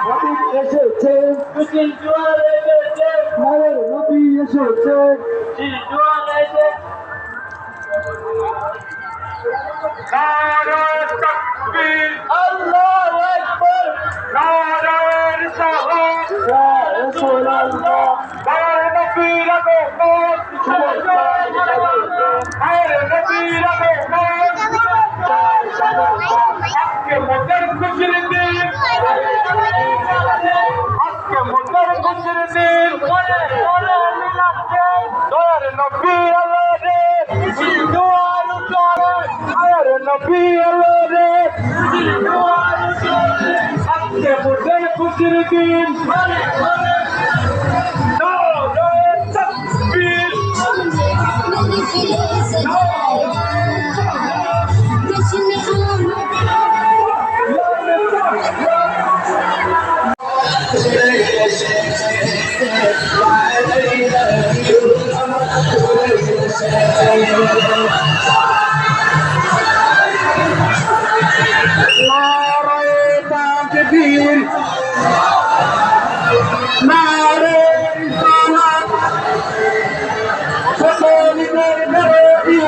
হাবিব এসেছে, মিছিল জোয়ার এসেছে, মায়ের নবী এসেছে, মিছিল জোয়ার এসেছে। নারায়ে তাকবীর, আল্লাহু আকবার, নারায়ে রিসালাত, ইয়া রাসূলুল্লাহ, মায়ের নবীর আগমন, মায়ের নবীর আগমন, আজকে মোদের খুশির দিন, আজকে মোদের খুশির দিন, দয়ার নবী আলো রে, মিছিল জোয়ার উঠবে, মায়ের নবী আলো রে, মিছিল জোয়ার উঠবে, আজকে মোদের খুশির দিন, নারায়ে তাকবীর, নারায়ে তাকবীর, নারায়ে রিসালাত, সকলের বিরোধী